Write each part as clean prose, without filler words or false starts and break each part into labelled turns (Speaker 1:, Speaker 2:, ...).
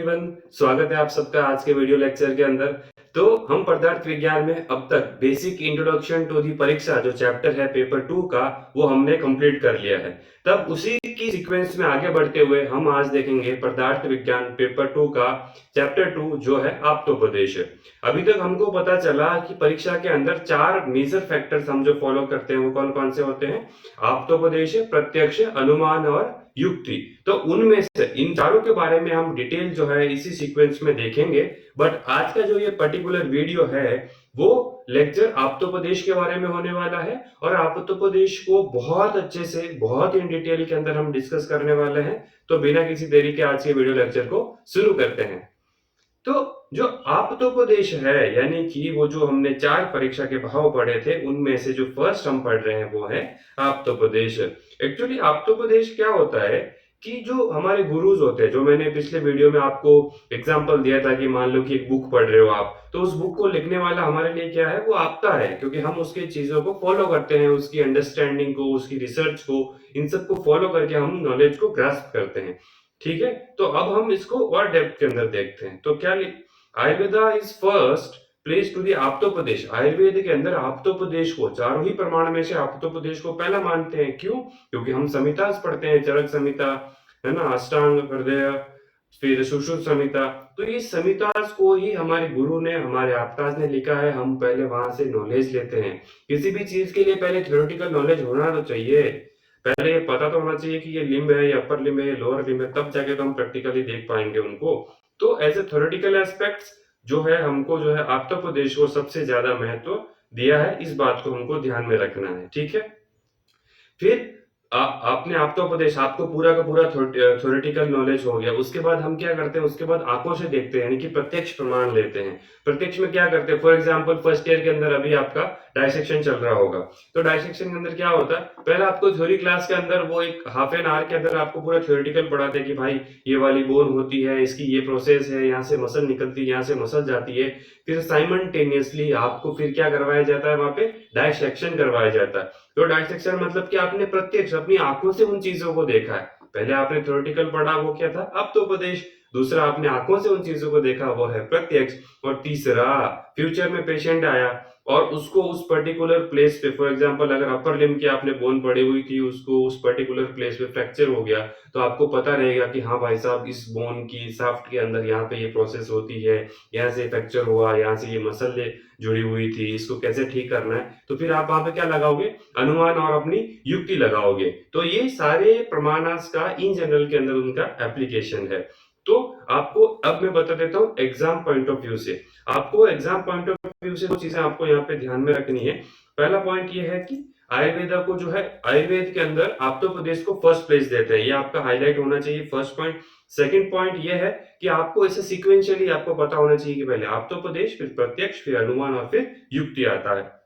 Speaker 1: Everyone, स्वागत है आप सबका आज के वीडियो लेक्चर के अंदर। तो हम पदार्थ विज्ञान में अब तक बेसिक इंट्रोडक्शन टू दी परीक्षा जो चैप्टर है पेपर 2 का, वो हमने कंप्लीट कर लिया है। तब उसी की सीक्वेंस में आगे बढ़ते हुए हम आज देखेंगे पदार्थ विज्ञान पेपर 2 का चैप्टर 2 जो है आप्तोपदेश। अभी तक हमको पता चला कि परीक्षा के अंदर 4 मेजर फैक्टर्स हम जो फॉलो करते हैं वो कौन कौन से होते हैं। आप्तोपदेश, प्रत्यक्ष, अनुमान और युक्ति। तो उनमें से इन चारों के बारे में हम डिटेल जो है इसी सीक्वेंस में देखेंगे। बट आज का जो ये पर्टिकुलर वीडियो है वो लेक्चर आप्तोपदेश के बारे में होने वाला है और आप्तोपदेश को बहुत अच्छे से बहुत इन डिटेल के अंदर हम डिस्कस करने वाले हैं। तो बिना किसी देरी के आज के वीडियो लेक्चर को शुरू करते हैं। तो जो आप्तोपदेश है यानी कि वो जो हमने 4 परीक्षा के भाव पढ़े थे उनमें से जो फर्स्ट हम पढ़ रहे हैं वो है आप्तोपदेश। एक्चुअली आप्तोपदेश क्या होता है कि जो हमारे गुरुज होते हैं, जो मैंने पिछले वीडियो में आपको एग्जांपल दिया था कि मान लो कि एक बुक पढ़ रहे हो आप, तो उस बुक को लिखने वाला हमारे लिए क्या है, वो आपता है, क्योंकि हम उसकी चीजों को फॉलो करते हैं, उसकी अंडरस्टैंडिंग को, उसकी रिसर्च को, इन सब को फॉलो करके हम नॉलेज को ग्रास्प करते हैं। ठीक है, तो अब हम इसको और डेप्थ के अंदर देखते हैं। तो क्या Ayurveda is first place to the आप्तोपदेश। आयुर्वेद के अंदर आप्तोपदेश को, चारों ही प्रमाण में से आप्तोपदेश को पहला मानते हैं। क्यों? क्योंकि हम संहिता पढ़ते हैं, चरक संहिता है ना, अष्टांग हृदय, फिर सुश्रुत संहिता। तो ये संहिता को ही हमारे गुरु ने, हमारे आपताज ने लिखा है। हम पहले वहां से नॉलेज लेते हैं। किसी भी चीज के लिए पहले थ्योरेटिकल नॉलेज होना तो चाहिए, पहले ये पता तो होना चाहिए कि ये लिम्ब है, ये अपर लिम्ब है, ये लोअर लिम्ब है, तब जाके तो हम प्रैक्टिकली देख पाएंगे उनको। तो एज ए थ्योरेटिकल एस्पेक्ट्स जो है, हमको जो है आप्तोपदेश को सबसे ज्यादा महत्व दिया है। इस बात को हमको ध्यान में रखना है। ठीक है, फिर आपने आप्तोपदेश, आपको पूरा का पूरा थ्योरेटिकल नॉलेज हो गया। उसके बाद हम क्या करते हैं, उसके बाद आंखों से देखते हैं, यानी कि प्रत्यक्ष प्रमाण लेते हैं। प्रत्यक्ष में क्या करते हैं, फॉर एग्जांपल फर्स्ट ईयर के अंदर अभी आपका डायसेक्शन चल रहा होगा। तो डायसेक्शन के अंदर क्या होता है, पहले आपको थ्योरी क्लास के अंदर वो एक हाफ एन आवर के अंदर आपको पूरा थ्योरेटिकल पढ़ाते हैं कि भाई ये वाली बोन होती है, इसकी ये प्रोसेस है, यहाँ से मसल निकलती है, यहाँ से मसल जाती है। फिर साइमल्टेनियसली आपको फिर क्या करवाया जाता है, वहां पे डायसेक्शन करवाया जाता है। तो डायसेक्शन मतलब कि आपने प्रत्यक्ष अपनी आंखों से उन चीजों को देखा है। पहले आपने थ्योरेटिकल पढ़ा, वो क्या था, आप्तोपदेश। दूसरा, आपने आंखों से उन चीजों को देखा, वो है प्रत्यक्ष। और तीसरा, फ्यूचर में पेशेंट आया और उसको उस पर्टिकुलर प्लेस पे, फॉर एग्जांपल अगर अपर लिम्ब की आपने बोन पड़ी हुई थी, उसको उस पर्टिकुलर प्लेस पे फ्रैक्चर हो गया, तो आपको पता रहेगा कि हाँ भाई साहब, इस बोन की शाफ्ट के अंदर यहाँ पे ये प्रोसेस होती है, यहाँ से फ्रैक्चर हुआ, यहाँ से ये मसल जुड़ी हुई थी, इसको कैसे ठीक करना है। तो फिर आप वहां पे क्या लगाओगे, अनुमान और अपनी युक्ति लगाओगे। तो ये सारे प्रमाणास का इन जनरल के अंदर उनका एप्लीकेशन है। तो आपको अब मैं बता देता हूँ एग्जाम पॉइंट ऑफ व्यू से। आपको एग्जाम पॉइंट ऑफ व्यू से दो चीजें आपको यहाँ पे ध्यान में रखनी है। पहला पॉइंट ये है कि आयुर्वेदा को जो है, आयुर्वेद के अंदर आप्तोपदेश को फर्स्ट प्लेस देते हैं। ये आपका हाईलाइट होना चाहिए, फर्स्ट पॉइंट। सेकंड पॉइंट ये है कि आपको इसे सीक्वेंशियली आपको पता होना चाहिए कि पहले आप्तोपदेश, फिर प्रत्यक्ष, फिर अनुमान और फिर युक्ति आता है।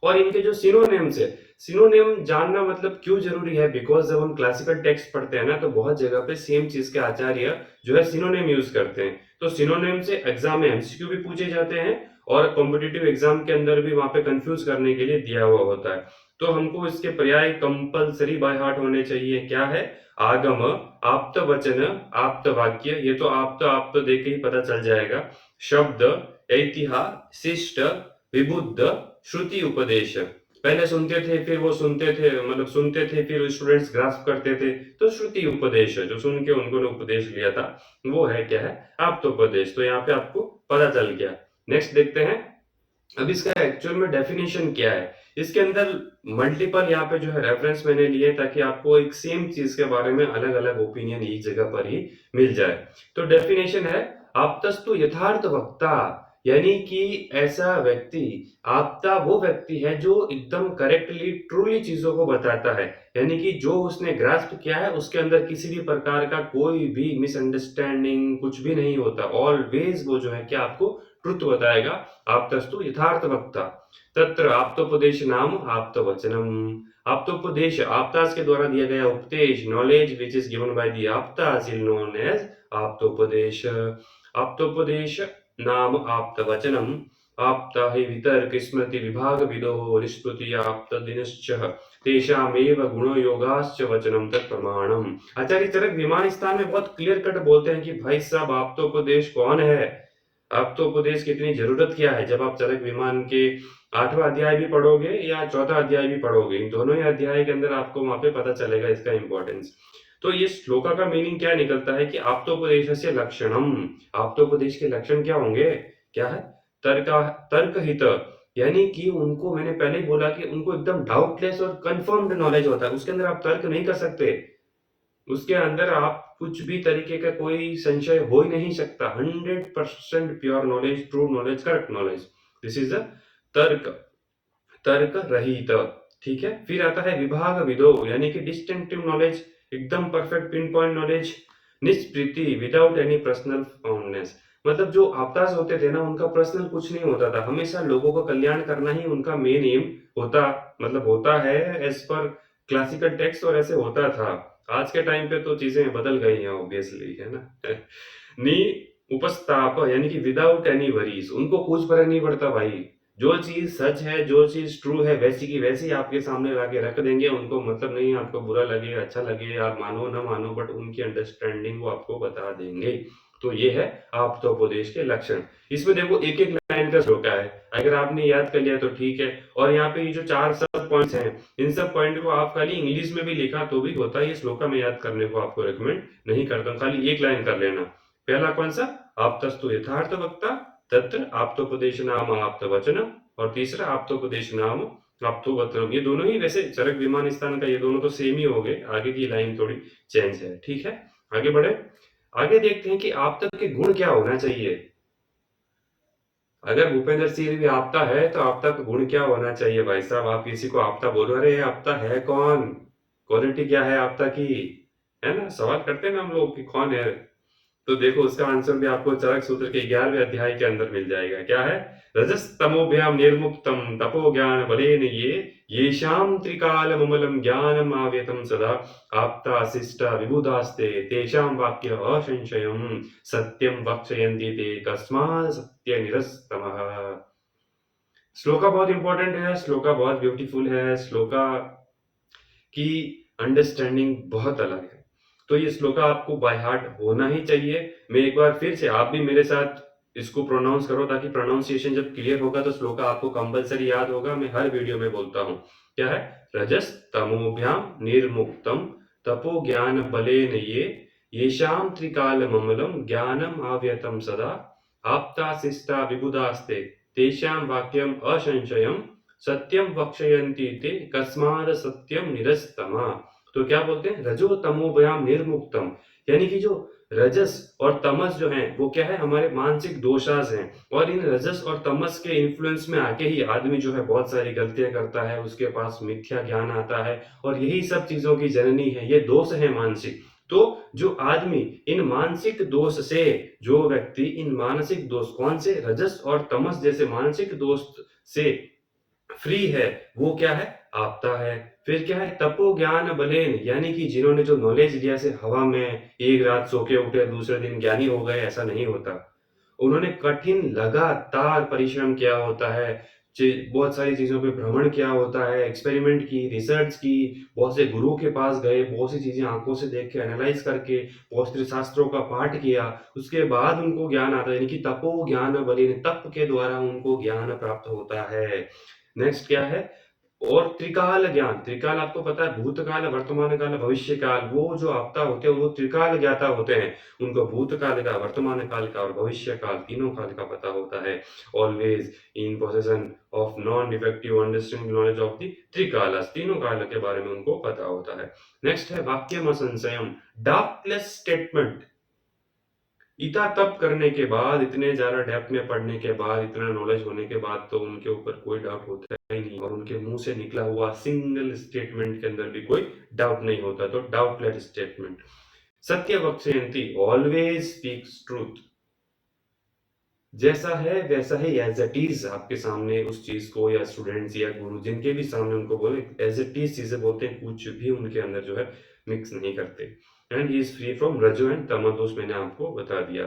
Speaker 1: और इनके जो सिनोनिम्स है, सिनोनिम जानना मतलब क्यों जरूरी है, बिकॉज जब हम क्लासिकल टेक्स्ट पढ़ते हैं ना, तो बहुत जगह पे सेम चीज के आचार्य जो है सिनोनिम यूज करते हैं। तो सिनोनिम से एग्जाम में एमसीक्यू भी पूछे जाते हैं और कॉम्पिटिटिव एग्जाम के अंदर भी वहां पे कंफ्यूज करने के लिए दिया हुआ होता है। तो हमको इसके पर्याय कंपलसरी बाय हार्ट होने चाहिए। क्या है, आगम, आप्त वचन, आप्त वाक्य, ये तो आप तो देख के ही पता चल जाएगा। शब्द, ऐतिहासिक, शिष्ट, विबुद्ध, श्रुति, उपदेश। पहले सुनते थे, फिर वो सुनते थे, मतलब सुनते थे, फिर स्टूडेंट्स ग्रास्प करते थे। तो श्रुति उपदेश, जो सुन के उन्होंने उपदेश लिया था, वो है क्या है, आप्तोपदेश। तो यहाँ पे आपको पता चल गया। नेक्स्ट देखते हैं अब इसका एक्चुअल में डेफिनेशन क्या है। इसके अंदर मल्टीपल यहाँ पे जो है रेफरेंस मैंने लिए, ताकि आपको एक सेम चीज के बारे में अलग अलग ओपिनियन एक जगह पर ही मिल जाए। तो डेफिनेशन है, आप्तस्तु यथार्थ वक्ता, यानी कि ऐसा व्यक्ति, आपता वो व्यक्ति है जो एकदम करेक्टली ट्रूली चीजों को बताता है, यानी कि जो उसने ग्रास्प किया है उसके अंदर किसी भी प्रकार का कोई भी मिसअंडरस्टैंडिंग कुछ भी नहीं होता। ऑलवेज वो जो है क्या आपको ट्रुथ बताएगा। आप्तस्तु यथार्थ वक्ता, तत्र आप्तोपदेश नाम आप्तवचनम। आप्तोपदेश, आपतास के द्वारा दिया गया उपदेश, knowledge which is given by the आपतास इज नोन एज आप्तोपदेश। आप्तोपदेश नाम आप्तवचनम, आप्ता हि वितर्क स्मृति विभाग विदो निष्पत्ति आप्त दिनश्च तेषामेव गुणो योगाश्च वचनम तत्प्रमाणम। आचार्य चरक विमान स्थान में बहुत क्लियर कट बोलते हैं कि भाई साहब आप्तोपदेश कौन है, आप्तोपदेश की इतनी जरूरत क्या है। जब आप चरक विमान के 8वां अध्याय भी पढ़ोगे या 4था अध्याय भी पढ़ोगे, इन दोनों ही अध्याय के अंदर आपको वहां पे पता चलेगा इसका इंपॉर्टेंस। तो ये श्लोका का मीनिंग क्या निकलता है कि आप्तोपदेशस्य लक्षणम, आप्तोपदेश के लक्षण क्या होंगे, क्या है, तर्क तर्कहित, यानी कि उनको, मैंने पहले ही बोला कि उनको एकदम डाउटलेस और कंफर्म्ड नॉलेज होता है, उसके अंदर आप तर्क नहीं कर सकते, उसके अंदर आप कुछ भी तरीके का कोई संशय हो ही नहीं सकता। 100% pure knowledge, true knowledge, correct knowledge, this is अ तर्क, तर्क रहित। ठीक है, फिर आता है विभाग विदो, यानी कि डिस्टिंक्टिव नॉलेज, एकदम परफेक्ट पिन पॉइंट नॉलेज। निष्प्रीति, विदाउट एनी पर्सनल फाउंडनेस, मतलब जो आपदास होते थे ना, उनका पर्सनल कुछ नहीं होता था, हमेशा लोगों का कल्याण करना ही उनका मेन एम होता, मतलब होता है एज पर क्लासिकल टेक्स्ट, और ऐसे होता था। आज के टाइम पे तो चीजें बदल गई हैं ऑब्वियसली, है ना। नी उपस्ताप, यानी कि विदाउट एनी वरीज, उनको कुछ फर्क नहीं पड़ता भाई, जो चीज सच है, जो चीज ट्रू है, वैसी की वैसी आपके सामने लाके रख देंगे, उनको मतलब नहीं आपको बुरा लगे अच्छा लगे, आप मानो ना मानो, बट उनकी अंडरस्टैंडिंग वो आपको बता देंगे। तो ये है आप्तोपदेश के लक्षण। इसमें देखो एक एक लाइन का श्लोक है, अगर आपने याद कर लिया तो ठीक है, और यहाँ पे ये जो 4 सब पॉइंट्स हैं, इन सब पॉइंट को आप खाली इंग्लिश में भी लिखा तो भी होता है, ये श्लोका में याद करने को आपको रिकमेंड नहीं करता हूँ, खाली एक लाइन कर लेना। पहला कौन सा, आप्तस्तु यथार्थ वक्ता तत्र आप्तोपदेश नाम आप्त वचन, और तीसरा आप्तोपदेश नाम आप्तोवचनम। ये दोनों ही वैसे चरक विमान स्थान का, ये दोनों तो सेम ही हो गए, आगे की लाइन थोड़ी चेंज है। ठीक है, आगे बढ़े, आगे देखते हैं कि आपता के गुण क्या होना चाहिए। अगर भूपेंद्र सिंह भी आपता है तो आपता का गुण क्या होना चाहिए भाई साहब, आप किसी को आपता बोलो, अरे आपता है कौन, क्वालिटी क्या है आपता की, है ना, सवाल करते हैं ना हम लोग कि कौन है। तो देखो उसका आंसर भी आपको चरक सूत्र के 11वें अध्याय के अंदर मिल जाएगा, क्या है, रजस तमोभ्याम निर्मुक्तम तपो ज्ञान बलेन ये येषाम त्रिकाल ममलम ज्ञानम आव्यतम सदा आप्ता शिष्टा विबुधास्ते तेषाम वाक्य असंशयम सत्यम वक्षयन्ति ते कस्मात् सत्य निरस्तमः। श्लोका बहुत इंपॉर्टेंट है, श्लोका बहुत ब्यूटीफुल है, श्लोका की अंडरस्टैंडिंग बहुत अलग है, तो ये श्लोका आपको बाय हार्ट होना ही चाहिए। मैं एक बार फिर से, आप भी मेरे साथ इसको प्रोनाउंस करो, ताकि प्रोनाउंसिएशन जब क्लियर होगा तो श्लोका आपको कंपलसरी याद होगा। मैं हर वीडियो में बोलता हूँ, क्या है, रजस तमोभ्याम निर्मुक्तम तपो ज्ञान बलेन ये येषाम त्रिकाल ममलम ज्ञानम आव्यतम सदा आप्ता शिष्टा विबुधास्ते तेषां वाक्यम असंशयम सत्यम वक्षयन्ति ते कस्माद सत्यम निरस्तमा। तो क्या बोलते हैं, रजो तमोभ्याम निर्मुक्तम, यानी कि जो रजस और तमस जो है वो क्या है, हमारे मानसिक दोषास हैं, और इन रजस और तमस के इन्फ्लुएंस में आके ही आदमी जो है बहुत सारी गलतियां करता है, उसके पास मिथ्या ज्ञान आता है, और यही सब चीजों की जननी है, ये दोष है मानसिक। तो जो आदमी इन मानसिक दोष से, जो व्यक्ति इन मानसिक दोष, कौन से, रजस और तमस जैसे मानसिक दोष से फ्री है, वो क्या है, आपता है। फिर क्या है, तपो ज्ञान बलेन, यानी कि जिन्होंने जो नॉलेज लिया से हवा में एक रात सो के उठे दूसरे दिन ज्ञानी हो गए, ऐसा नहीं होता। उन्होंने कठिन लगातार परिश्रम किया होता है, बहुत सारी चीजों पे भ्रमण किया होता है, एक्सपेरिमेंट की, रिसर्च की, बहुत से गुरु के पास गए, बहुत सी चीजें आंखों से देख के एनालाइज करके, बहुत से शास्त्रों का पाठ किया, उसके बाद उनको ज्ञान आता है, यानी कि तपो ज्ञान बलिन, तप के द्वारा उनको ज्ञान प्राप्त होता है। नेक्स्ट क्या है, और त्रिकाल ज्ञान, त्रिकाल आपको पता है, भूतकाल, वर्तमान काल, भविष्य काल, वो जो आपदा होते हैं वो त्रिकाल ज्ञाता होते हैं, उनको भूतकाल का, वर्तमान काल का और भविष्य काल, तीनों काल का पता होता है। Always in possession of non defective understanding knowledge of the त्रिकाल, तीनों काल के बारे में उनको पता होता है। नेक्स्ट है वाक्यम असंशयम, डाउटलेस स्टेटमेंट, इतना तप करने के बाद, इतने ज्यादा डेप्थ में पढ़ने के बाद, इतना नॉलेज होने के बाद तो उनके ऊपर कोई डाउट होता ही नहीं, और उनके मुंह से निकला हुआ सिंगल स्टेटमेंट के अंदर भी कोई डाउट नहीं होता, तो डाउटलेस स्टेटमेंट। सत्य वक्षयंती, ऑलवेज स्पीक्स ट्रूथ, जैसा है वैसा ही एज इट इज आपके सामने उस चीज को, या स्टूडेंट्स या गुरु जिनके भी सामने उनको बोले, एज इट इज चीजें बोलते हैं, कुछ भी उनके अंदर जो है मिक्स नहीं करते। And he is free from रजो एंड तमो, दोष मैंने आपको बता दिया।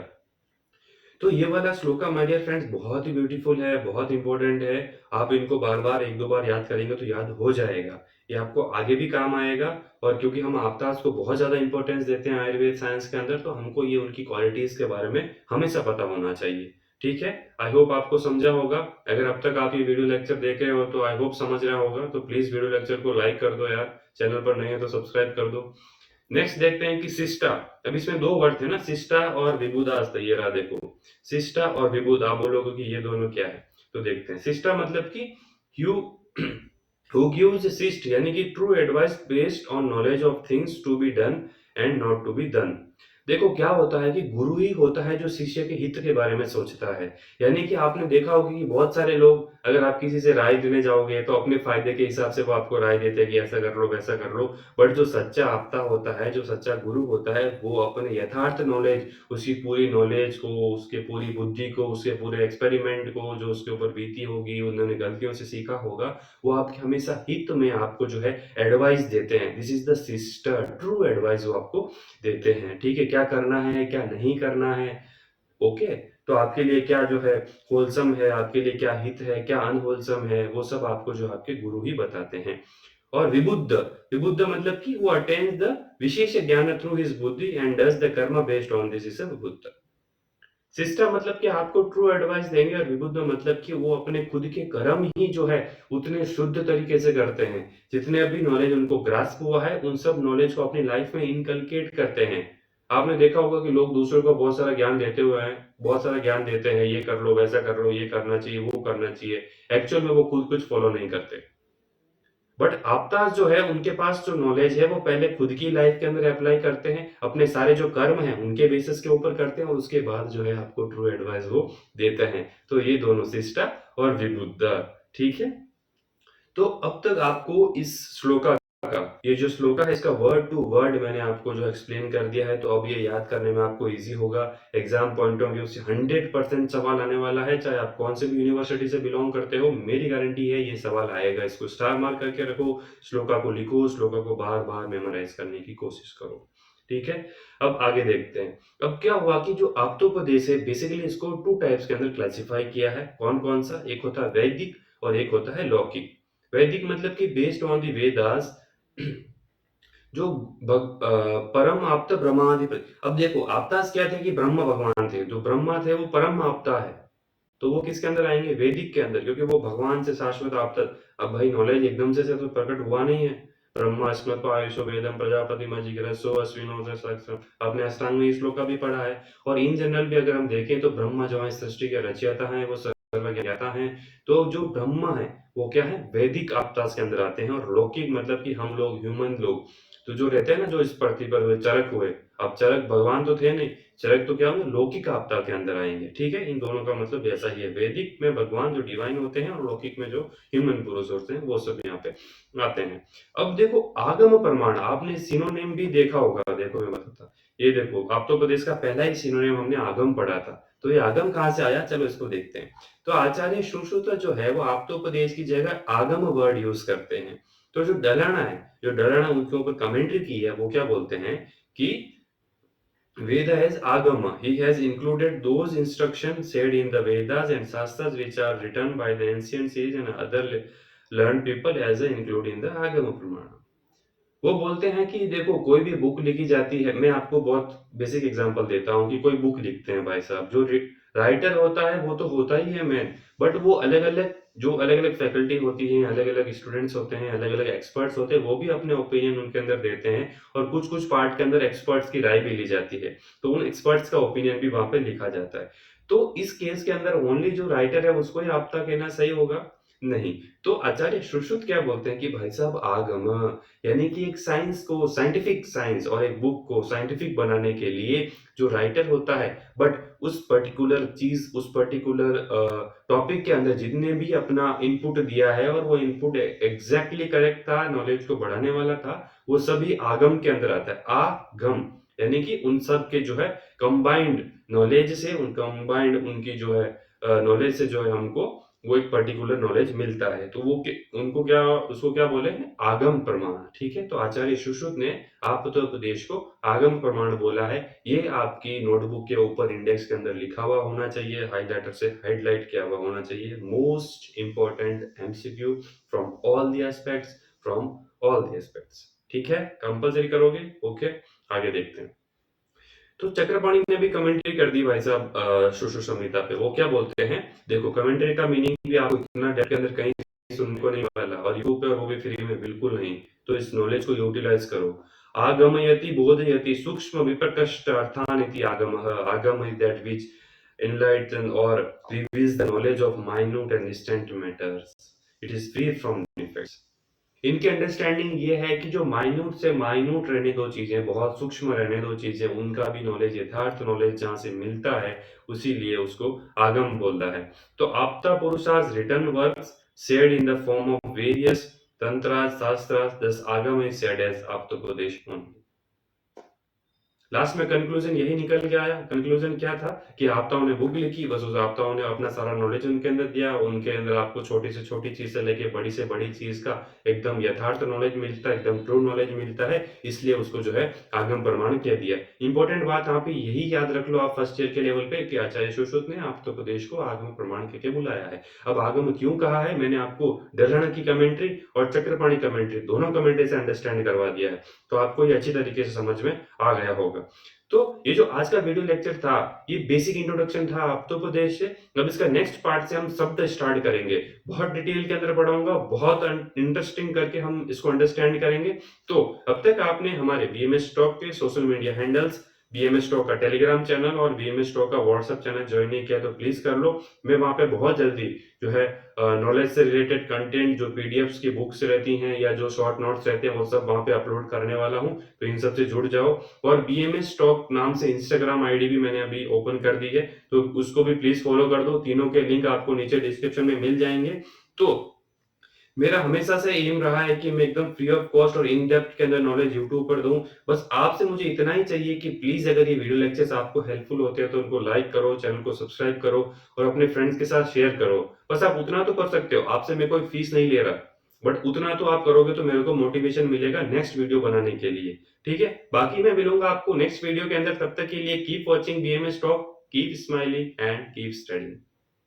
Speaker 1: तो ये वाला श्लोका माय डियर फ्रेंड्स बहुत ही ब्यूटीफुल है, बहुत इंपॉर्टेंट है। आप इनको बार-बार 1-2 बार याद करेंगे तो याद हो जाएगा। ये आपको आगे भी काम आएगा और क्योंकि हम आपदास को बहुत ज़्यादा इम्पोर्टेंस देते हैं आयुर्वेद साइंस के अंदर, तो हमको ये उनकी क्वालिटीज़ के बारे में हमेशा पता होना चाहिए। ठीक है? आई होप आपको समझा होगा। अगर अब तक आप ये वीडियो लेक्चर देख रहे हो तो आई होप समझ रहा होगा। तो प्लीज़ वीडियो लेक्चर को लाइक कर दो यार। चैनल पर नए हैं तो सब्सक्राइब कर दो। नेक्स्ट देखते हैं कि सिस्टा। अब इसमें 2 वर्ड थे ना, सिस्टा और विबुदास। तो ये रहा देखो, सिस्टा और विबुध। आप बोलोगे कि ये दोनों क्या है? तो देखते हैं। सिस्टा मतलब कि हू हू गिव्स सिस्ट, यानी कि true advice based on knowledge of things to be done and not to be done. देखो क्या होता है कि गुरु ही होता है जो शिष्य के हित के बारे में सोचता है। यानी कि आपने देखा होगा कि बहुत सारे लोग, अगर आप किसी से राय लेने जाओगे तो अपने फायदे के हिसाब से वो आपको राय देते हैं कि ऐसा कर लो, वैसा कर लो। बट जो सच्चा आपदा होता है, जो सच्चा गुरु होता है, वो अपने यथार्थ नॉलेज, उसकी पूरी नॉलेज को, उसके पूरी बुद्धि को, उसके पूरे एक्सपेरिमेंट को, जो उसके ऊपर बीती होगी, उन्होंने गलतियों से सीखा होगा, वो आपके हमेशा हित में आपको जो है एडवाइस देते हैं। This is the sister, true advice वो आपको देते हैं। ठीक है, क्या करना है, क्या नहीं करना है। ओके, तो आपके लिए क्या जो है होलसम है, आपके लिए क्या हित है, क्या अनहोलसम है, वो सब आपको जो आपके गुरु ही बताते हैं। और विबुद्ध, विबुद्ध मतलब कि वो अटेन्स द विशेष ज्ञान थ्रू हिज बुद्धि एंड डज द कर्म based on this is a विबुद्ध। सिस्टम मतलब कि आपको ट्रू एडवाइस देंगे, और विबुद्ध मतलब कि वो अपने खुद के कर्म ही जो है उतने शुद्ध तरीके से करते हैं। जितने अभी नॉलेज उनको ग्रास्प हुआ है, उन सब नॉलेज को अपनी लाइफ में इनकलकेट करते हैं। आपने देखा होगा कि लोग दूसरों को बहुत सारा ज्ञान देते हुए हैं, बहुत सारा ज्ञान देते हैं, ये कर लो, वैसा कर लो, ये करना चाहिए, वो करना चाहिए। एक्चुअल में वो खुद कुछ फॉलो नहीं करते। बट आपदास जो है, उनके पास जो नॉलेज है वो पहले खुद की लाइफ के अंदर अप्लाई करते हैं, अपने सारे जो कर्म हैं उनके बेसिस के ऊपर करते हैं, और उसके बाद जो है आपको ट्रू एडवाइस वो देते हैं। तो ये दोनों सिस्टा और विबुद्ध। ठीक है, तो अब तक आपको इस श्लोका का, ये जो श्लोका है इसका वर्ड टू वर्ड मैंने आपको जो एक्सप्लेन कर दिया है, तो अब ये याद करने में आपको इजी होगा। एग्जाम पॉइंट ऑफ व्यू से 100% सवाल आने वाला है, चाहे आप कौन से भी यूनिवर्सिटी से बिलोंग करते हो, मेरी गारंटी है ये सवाल आएगा। इसको स्टार मार्क करके रखो, श्लोका को लिखो, श्लोका को बार बार मेमोराइज करने की कोशिश करो। ठीक है, अब आगे देखते हैं। अब क्या हुआ कि जो आप्तोपदेश है, बेसिकली इसको 2 टाइप्स के अंदर क्लासिफाई किया है। कौन कौन सा? एक होता है वैदिक और एक होता है लौकिक। वैदिक मतलब कि बेस्ड ऑन द वेदास, जो परम आप्त ब्रह्माधिपति। अब देखो आपतास क्या थे कि ब्रह्म भगवान थे, जो ब्रह्मा थे वो परम आपता है। तो वो किसके अंदर आएंगे? वैदिक के अंदर, क्योंकि वो भगवान से शाश्वत आपता। अब भाई नॉलेज एकदम से तो प्रकट हुआ नहीं है। ब्रह्मास्मत् आयुषो वेदम प्रजापति मजिग्रसो अश्विनो सहस्रम, आपने अष्टांग में इस श्लोक का भी पढ़ा है। और इन जनरल भी अगर हम देखें तो ब्रह्मा जो है सृष्टि के रचयिता है, वो सर्वज्ञाता है। तो जो ब्रह्मा है वो क्या है? वैदिक आपदास के अंदर आते हैं। और लौकिक मतलब कि हम लोग, ह्यूमन लोग, तो जो रहते हैं ना, जो इस पृथ्वी पर हुए चरक हुए। अब चरक भगवान तो थे नहीं, चरक तो क्या होंगे? लौकिक आपदा के अंदर आएंगे। ठीक है, इन दोनों का मतलब ऐसा ही है। वैदिक में भगवान जो डिवाइन होते हैं, और लौकिक में जो ह्यूमन पुरुष होते हैं, वो सब यहाँ पे आते हैं। अब देखो आगम प्रमाण, आपने सिनोनिम भी देखा होगा। देखो मैं बताता, ये देखो आप्तोपदेश का पहला ही सिनोनिम हमने आगम पढ़ा था। तो ये आगम कहाँ से आया, चलो इसको देखते हैं। तो आचार्य सुश्रुत जो है वो आप्तोपदेश की जगह आगम वर्ड यूज करते हैं। तो जो डलाना है, जो डलाना उनके ऊपर कमेंट्री की है, वो क्या बोलते हैं कि Veda has Agama. He has included those instructions said in the Vedas and Shastras which are written by the ancient sages and other learned people as a include in the Agama Pramana. वो बोलते हैं कि देखो कोई भी book लिखी जाती है, मैं आपको बहुत बेसिक एग्जांपल देता हूँ कि कोई बुक लिखते हैं भाई साहब, जो राइटर होता है वो तो होता ही है मैन। बट वो अलग अलग, जो अलग अलग फैकल्टी होती है, अलग अलग स्टूडेंट्स होते हैं, अलग अलग एक्सपर्ट्स होते हैं, वो भी अपने ओपिनियन उनके अंदर देते हैं। और कुछ कुछ पार्ट के अंदर एक्सपर्ट्स की राय भी ली जाती है, तो उन एक्सपर्ट्स का ओपिनियन भी वहां पे लिखा जाता है। तो इस केस के अंदर ओनली जो राइटर है उसको ही आपका कहना सही होगा? नहीं। तो आचार्य सुश्रुत क्या बोलते हैं कि भाई साहब आगम, यानी कि एक साइंस को, साइंटिफिक साइंस और एक बुक को साइंटिफिक बनाने के लिए जो राइटर होता है, बट उस पर्टिकुलर चीज, उस पर्टिकुलर टॉपिक के अंदर जितने भी अपना इनपुट दिया है, और वो इनपुट एग्जैक्टली करेक्ट था, नॉलेज को बढ़ाने वाला था, वो सभी आगम के अंदर आता है। आगम यानी कि उन सब के जो है कंबाइंड नॉलेज से, उन कंबाइंड उनकी जो है नॉलेज से जो है हमको वो एक पर्टिकुलर नॉलेज मिलता है। तो वो उनको क्या उसको क्या बोले हैं आगम प्रमाण। ठीक है, तो आचार्य सुश्रुत ने आप्तोपदेश को आगम प्रमाण बोला है। ये आपकी नोटबुक के ऊपर इंडेक्स के अंदर लिखा हुआ होना चाहिए, हाइलाइटर से हाइलाइट किया हुआ होना चाहिए। Most important MCQ from all the aspects, from all the aspects. ठीक है, कंपलसरी करोगे? ओके, आगे देखते हैं। तो चक्रपाणी ने भी कमेंट्री कर दी भाई साहब सुश्रुत संहिता पे। वो क्या बोलते हैं, देखो कमेंट्री का मीनिंग भी आपको इतना डेप्थ के अंदर कहीं सुनने को नहीं वाला, और यूट्यूब पे और वो भी फ्री में बिल्कुल नहीं। तो इस नॉलेज को यूटिलाइज करो। आगमयति बोधयति सूक्ष्म विप्रकृष्ट अर्थान इति आगमः। आगम is that which enlighten or reveals the knowledge of minute and distant matters. It is free from defects. इनकी अंडरस्टैंडिंग ये है कि जो माइन्यूट से माइन्यूट रहने दो चीजें, बहुत सूक्ष्म रहने दो चीजें, उनका भी नॉलेज, यथार्थ नॉलेज जहां से मिलता है, उसीलिए उसको आगम बोलता है। तो आपता पुरुषास written works shared in the form of various तंत्रास शास्त्रास, दस आगम इज शेयर्ड एज आप्तोपदेश ओनली। लास्ट में कंक्लूजन यही निकल के आया। कंक्लूजन क्या था कि आपदाओं ने बुक लिखी, बस उस आपदाओं ने अपना सारा नॉलेज उनके अंदर दिया। उनके अंदर आपको छोटी से छोटी चीज से लेके बड़ी से बड़ी चीज का एकदम यथार्थ नॉलेज मिलता है, एकदम ट्रू नॉलेज मिलता है, इसलिए उसको जो है आगम प्रमाण कह दिया। इंपॉर्टेंट बात यहाँ पे यही याद रख लो आप फर्स्ट ईयर के लेवल पे कि आचार्य सुश्रुत ने आप्तोपदेश को आगम प्रमाण कह के बुलाया है। अब आगम क्यों कहा है, मैंने आपको डरहण की कमेंट्री और चक्रपाणी कमेंट्री दोनों कमेंट्री से अंडरस्टैंड करवा दिया है, तो आपको ये अच्छी तरीके से समझ में आ गया होगा। तो ये जो आज का वीडियो लेक्चर था, ये बेसिक इंट्रोडक्शन था आप्तोपदेश से। अब इसका नेक्स्ट पार्ट से हम शब्द स्टार्ट करेंगे, बहुत डिटेल के अंदर पढ़ाऊंगा, बहुत इंटरेस्टिंग करके हम इसको अंडरस्टैंड करेंगे। तो अब तक आपने हमारे बीएमएस टॉक के social media handles, BMS talk का टेलीग्राम चैनल और बीएमएस टॉक का व्हाट्सएप चैनल ज्वाइन नहीं किया तो प्लीज कर लो। मैं वहां पे बहुत जल्दी जो है नॉलेज से रिलेटेड कंटेंट, जो पीडीएफ्स की बुक्स रहती हैं या जो शॉर्ट नोट्स रहते हैं, वो सब वहां पे अपलोड करने वाला हूं। तो इन सब से जुड़ जाओ। और बीएमएस टॉक नाम से इंस्टाग्राम आईडी भी मैंने अभी ओपन कर दी है, तो उसको भी प्लीज फॉलो कर दो। तीनों के लिंक आपको नीचे डिस्क्रिप्शन में मिल जाएंगे। तो मेरा हमेशा से एम रहा है कि मैं एकदम फ्री ऑफ कॉस्ट और इन डेप्थ के अंदर नॉलेज यूट्यूब पर दूं। बस आपसे मुझे इतना ही चाहिए कि प्लीज अगर ये वीडियो लेक्चर्स आपको हेल्पफुल होते हैं तो उनको लाइक करो, चैनल को सब्सक्राइब करो और अपने फ्रेंड्स के साथ शेयर करो। बस आप उतना तो कर सकते हो, आपसे मैं कोई फीस नहीं ले रहा, बट उतना तो आप करोगे तो मेरे को मोटिवेशन मिलेगा नेक्स्ट वीडियो बनाने के लिए। ठीक है, बाकी मैं मिलूंगा आपको नेक्स्ट वीडियो के अंदर। तब तक के लिए keep watching BMS talk, keep smiling and keep studying.